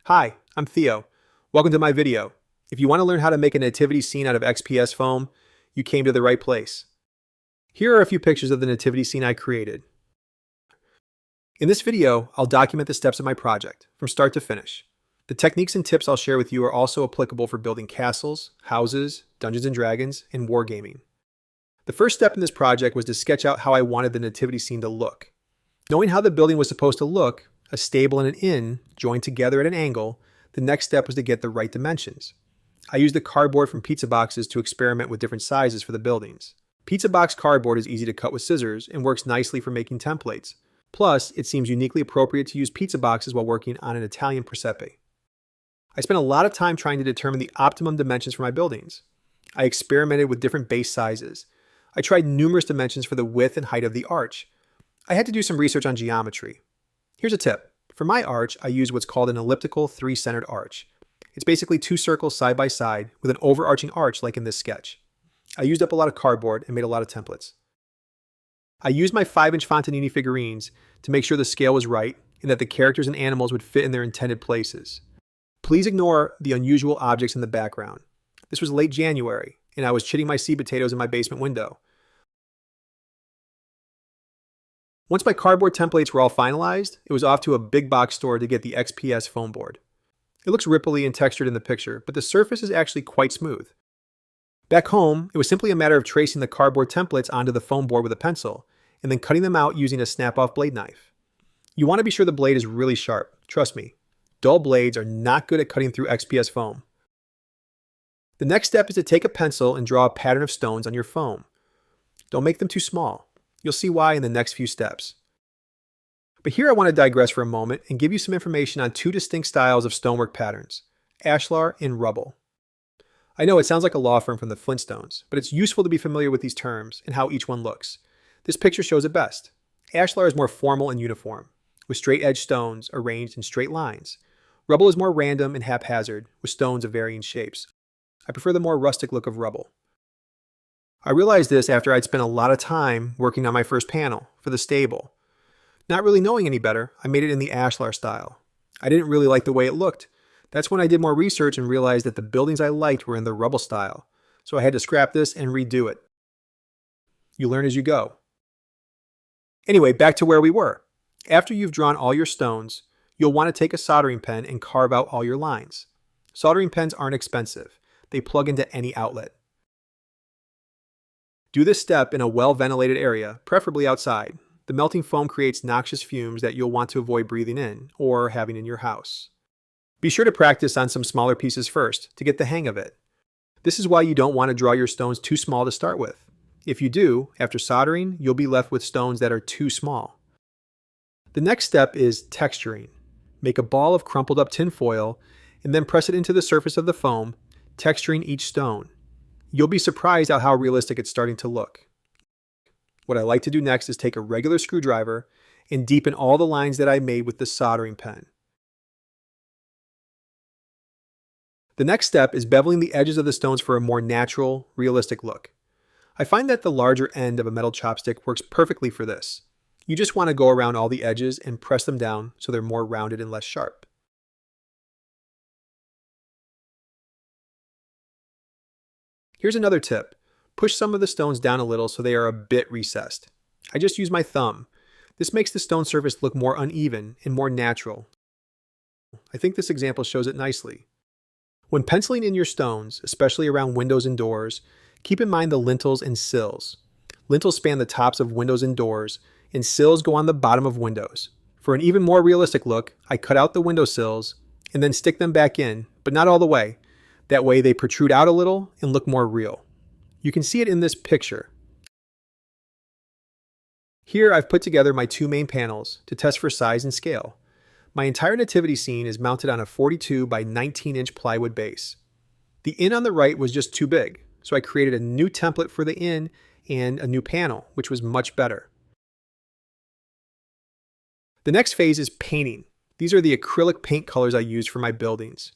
Hi, I'm Theo. Welcome to my video. If you want to learn how to make a nativity scene out of XPS foam, you came to the right place. Here are a few pictures of the nativity scene I created. In this video, I'll document the steps of my project, from start to finish. The techniques and tips I'll share with you are also applicable for building castles, houses, Dungeons and Dragons, and wargaming. The first step in this project was to sketch out how I wanted the nativity scene to look. Knowing how the building was supposed to look, a stable and an inn joined together at an angle, the next step was to get the right dimensions. I used the cardboard from pizza boxes to experiment with different sizes for the buildings. Pizza box cardboard is easy to cut with scissors and works nicely for making templates. Plus, it seems uniquely appropriate to use pizza boxes while working on an Italian Presepe. I spent a lot of time trying to determine the optimum dimensions for my buildings. I experimented with different base sizes. I tried numerous dimensions for the width and height of the arch. I had to do some research on geometry. Here's a tip. For my arch, I use what's called an elliptical three-centered arch. It's basically two circles side by side with an overarching arch like in this sketch. I used up a lot of cardboard and made a lot of templates. I used my 5-inch Fontanini figurines to make sure the scale was right and that the characters and animals would fit in their intended places. Please ignore the unusual objects in the background. This was late January, and I was chitting my seed potatoes in my basement window. Once my cardboard templates were all finalized, it was off to a big box store to get the XPS foam board. It looks ripply and textured in the picture, but the surface is actually quite smooth. Back home, it was simply a matter of tracing the cardboard templates onto the foam board with a pencil, and then cutting them out using a snap-off blade knife. You want to be sure the blade is really sharp. Trust me, dull blades are not good at cutting through XPS foam. The next step is to take a pencil and draw a pattern of stones on your foam. Don't make them too small. You'll see why in the next few steps. But here I want to digress for a moment and give you some information on two distinct styles of stonework patterns, Ashlar and Rubble. I know it sounds like a law firm from the Flintstones, but it's useful to be familiar with these terms and how each one looks. This picture shows it best. Ashlar is more formal and uniform, with straight-edged stones arranged in straight lines. Rubble is more random and haphazard, with stones of varying shapes. I prefer the more rustic look of Rubble. I realized this after I'd spent a lot of time working on my first panel for the stable. Not really knowing any better, I made it in the Ashlar style. I didn't really like the way it looked. That's when I did more research and realized that the buildings I liked were in the Rubble style, so I had to scrap this and redo it. You learn as you go. Anyway, back to where we were. After you've drawn all your stones, you'll want to take a soldering pen and carve out all your lines. Soldering pens aren't expensive. They plug into any outlet. Do this step in a well-ventilated area, preferably outside. The melting foam creates noxious fumes that you'll want to avoid breathing in or having in your house. Be sure to practice on some smaller pieces first to get the hang of it. This is why you don't want to draw your stones too small to start with. If you do, after soldering, you'll be left with stones that are too small. The next step is texturing. Make a ball of crumpled up tin foil and then press it into the surface of the foam, texturing each stone. You'll be surprised at how realistic it's starting to look. What I like to do next is take a regular screwdriver and deepen all the lines that I made with the soldering pen. The next step is beveling the edges of the stones for a more natural, realistic look. I find that the larger end of a metal chopstick works perfectly for this. You just want to go around all the edges and press them down so they're more rounded and less sharp. Here's another tip. Push some of the stones down a little so they are a bit recessed. I just use my thumb. This makes the stone surface look more uneven and more natural. I think this example shows it nicely. When penciling in your stones, especially around windows and doors, keep in mind the lintels and sills. Lintels span the tops of windows and doors, and sills go on the bottom of windows. For an even more realistic look, I cut out the window sills and then stick them back in, but not all the way. That way they protrude out a little and look more real. You can see it in this picture. Here I've put together my two main panels to test for size and scale. My entire nativity scene is mounted on a 42 by 19-inch plywood base. The inn on the right was just too big, so I created a new template for the inn and a new panel, which was much better. The next phase is painting. These are the acrylic paint colors I used for my buildings.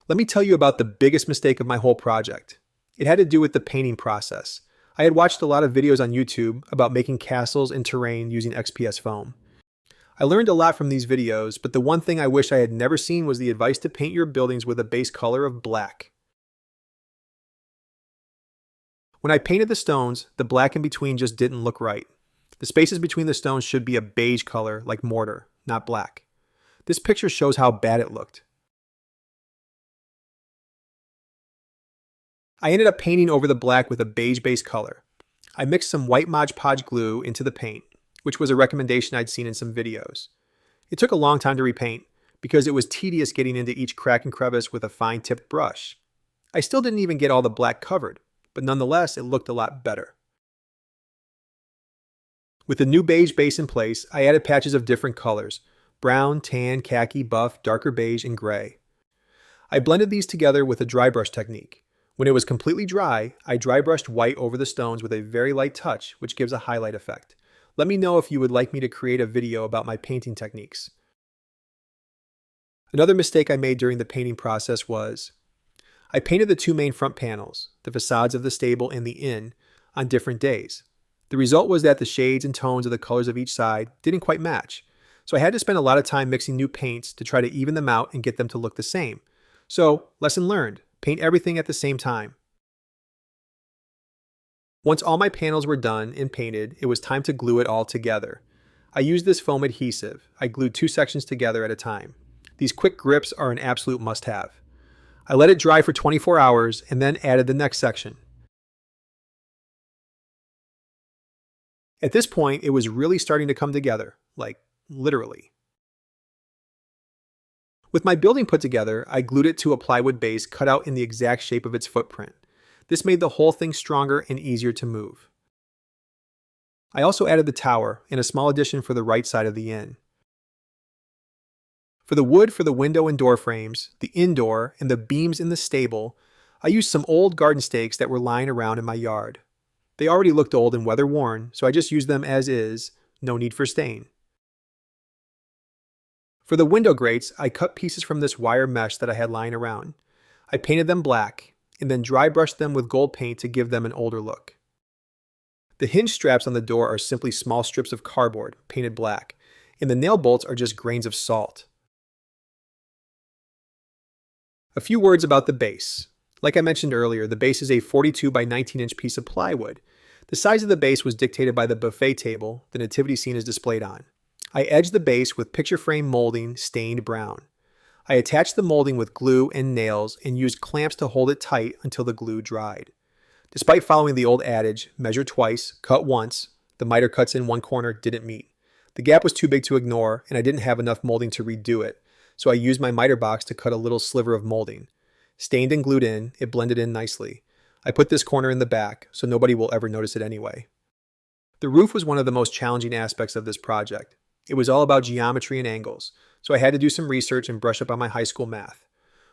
Let me tell you about the biggest mistake of my whole project. It had to do with the painting process. I had watched a lot of videos on YouTube about making castles and terrain using XPS foam. I learned a lot from these videos, but the one thing I wish I had never seen was the advice to paint your buildings with a base color of black. When I painted the stones, the black in between just didn't look right. The spaces between the stones should be a beige color like mortar, not black. This picture shows how bad it looked. I ended up painting over the black with a beige base color. I mixed some white Mod Podge glue into the paint, which was a recommendation I'd seen in some videos. It took a long time to repaint because it was tedious getting into each crack and crevice with a fine-tipped brush. I still didn't even get all the black covered, but nonetheless it looked a lot better. With the new beige base in place, I added patches of different colors: brown, tan, khaki, buff, darker beige, and gray. I blended these together with a dry brush technique. When it was completely dry, I dry brushed white over the stones with a very light touch, which gives a highlight effect. Let me know if you would like me to create a video about my painting techniques. Another mistake I made during the painting process was I painted the two main front panels, the facades of the stable and the inn, on different days. The result was that the shades and tones of the colors of each side didn't quite match, so I had to spend a lot of time mixing new paints to try to even them out and get them to look the same. So, lesson learned, paint everything at the same time. Once all my panels were done and painted, it was time to glue it all together. I used this foam adhesive. I glued two sections together at a time. These quick grips are an absolute must-have. I let it dry for 24 hours and then added the next section. At this point, it was really starting to come together, like literally. With my building put together, I glued it to a plywood base cut out in the exact shape of its footprint. This made the whole thing stronger and easier to move. I also added the tower and a small addition for the right side of the inn. For the wood for the window and door frames, the indoor, and the beams in the stable, I used some old garden stakes that were lying around in my yard. They already looked old and weather worn, so I just used them as is, no need for stain. For the window grates, I cut pieces from this wire mesh that I had lying around. I painted them black, and then dry brushed them with gold paint to give them an older look. The hinge straps on the door are simply small strips of cardboard, painted black, and the nail bolts are just grains of salt. A few words about the base. Like I mentioned earlier, the base is a 42 by 19 inch piece of plywood. The size of the base was dictated by the buffet table the Nativity Scene is displayed on. I edged the base with picture frame molding stained brown. I attached the molding with glue and nails and used clamps to hold it tight until the glue dried. Despite following the old adage, measure twice, cut once, the miter cuts in one corner didn't meet. The gap was too big to ignore, and I didn't have enough molding to redo it, so I used my miter box to cut a little sliver of molding. Stained and glued in, it blended in nicely. I put this corner in the back, so nobody will ever notice it anyway. The roof was one of the most challenging aspects of this project. It was all about geometry and angles, so I had to do some research and brush up on my high school math.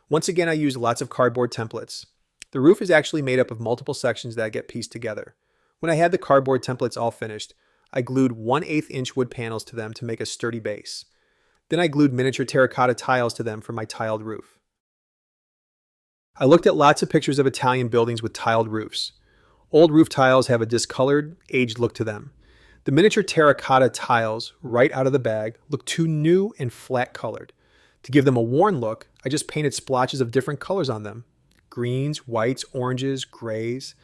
Once again, I used lots of cardboard templates. The roof is actually made up of multiple sections that get pieced together. When I had the cardboard templates all finished, I glued 1/8 inch wood panels to them to make a sturdy base. Then I glued miniature terracotta tiles to them for my tiled roof. I looked at lots of pictures of Italian buildings with tiled roofs. Old roof tiles have a discolored, aged look to them. The miniature terracotta tiles, right out of the bag, look too new and flat colored. To give them a worn look, I just painted splotches of different colors on them. Greens, whites, oranges, grays.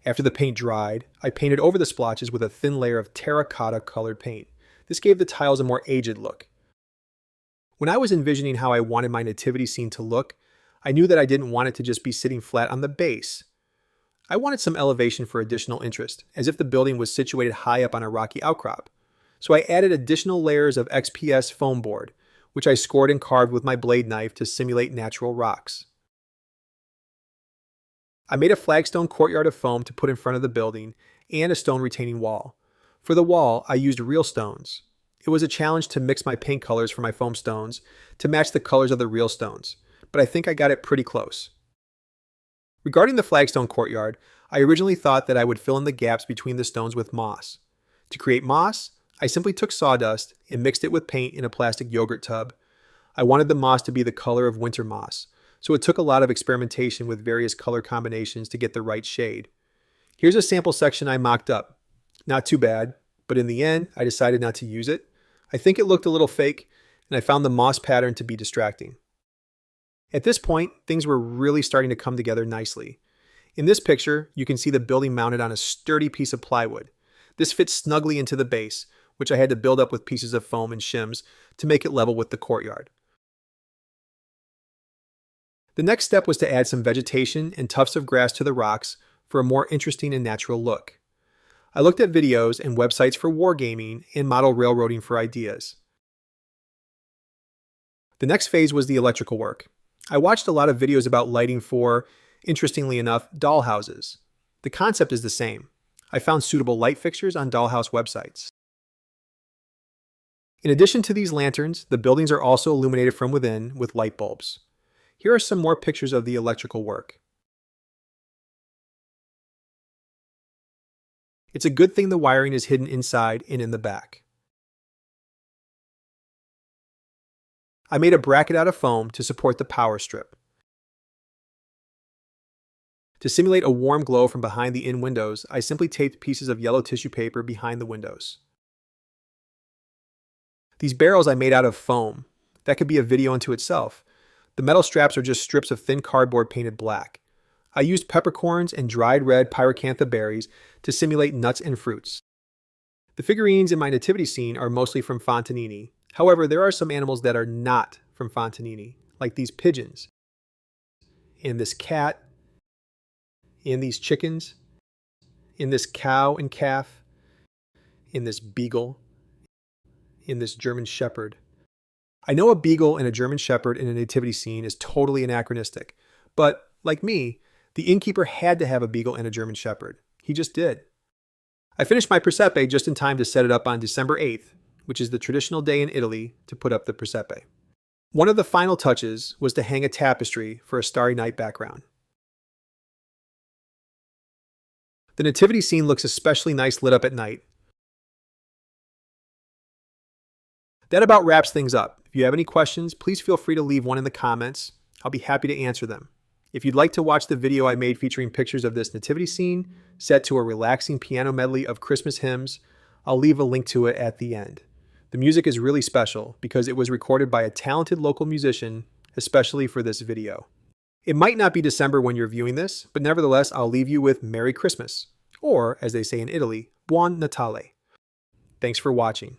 After the paint dried, I painted over the splotches with a thin layer of terracotta colored paint. This gave the tiles a more aged look. When I was envisioning how I wanted my nativity scene to look, I knew that I didn't want it to just be sitting flat on the base. I wanted some elevation for additional interest, as if the building was situated high up on a rocky outcrop. So I added additional layers of XPS foam board, which I scored and carved with my blade knife to simulate natural rocks. I made a flagstone courtyard of foam to put in front of the building and a stone retaining wall. For the wall, I used real stones. It was a challenge to mix my paint colors for my foam stones to match the colors of the real stones, but I think I got it pretty close. Regarding the flagstone courtyard, I originally thought that I would fill in the gaps between the stones with moss. To create moss, I simply took sawdust and mixed it with paint in a plastic yogurt tub. I wanted the moss to be the color of winter moss, so it took a lot of experimentation with various color combinations to get the right shade. Here's a sample section I mocked up. Not too bad, but in the end, I decided not to use it. I think it looked a little fake, and I found the moss pattern to be distracting. At this point, things were really starting to come together nicely. In this picture, you can see the building mounted on a sturdy piece of plywood. This fits snugly into the base, which I had to build up with pieces of foam and shims to make it level with the courtyard. The next step was to add some vegetation and tufts of grass to the rocks for a more interesting and natural look. I looked at videos and websites for wargaming and model railroading for ideas. The next phase was the electrical work. I watched a lot of videos about lighting for, interestingly enough, dollhouses. The concept is the same. I found suitable light fixtures on dollhouse websites. In addition to these lanterns, the buildings are also illuminated from within with light bulbs. Here are some more pictures of the electrical work. It's a good thing the wiring is hidden inside and in the back. I made a bracket out of foam to support the power strip. To simulate a warm glow from behind the in windows, I simply taped pieces of yellow tissue paper behind the windows. These barrels I made out of foam. That could be a video unto itself. The metal straps are just strips of thin cardboard painted black. I used peppercorns and dried red pyracantha berries to simulate nuts and fruits. The figurines in my nativity scene are mostly from Fontanini. However, there are some animals that are not from Fontanini, like these pigeons, and this cat, and these chickens, and this cow and calf, and this beagle, and this German shepherd. I know a beagle and a German shepherd in a nativity scene is totally anachronistic, but like me, the innkeeper had to have a beagle and a German shepherd. He just did. I finished my Presepe just in time to set it up on December 8th, which is the traditional day in Italy to put up the Presepe. One of the final touches was to hang a tapestry for a starry night background. The nativity scene looks especially nice lit up at night. That about wraps things up. If you have any questions, please feel free to leave one in the comments. I'll be happy to answer them. If you'd like to watch the video I made featuring pictures of this nativity scene, set to a relaxing piano medley of Christmas hymns, I'll leave a link to it at the end. The music is really special because it was recorded by a talented local musician, especially for this video. It might not be December when you're viewing this, but nevertheless, I'll leave you with Merry Christmas, or as they say in Italy, Buon Natale. Thanks for watching.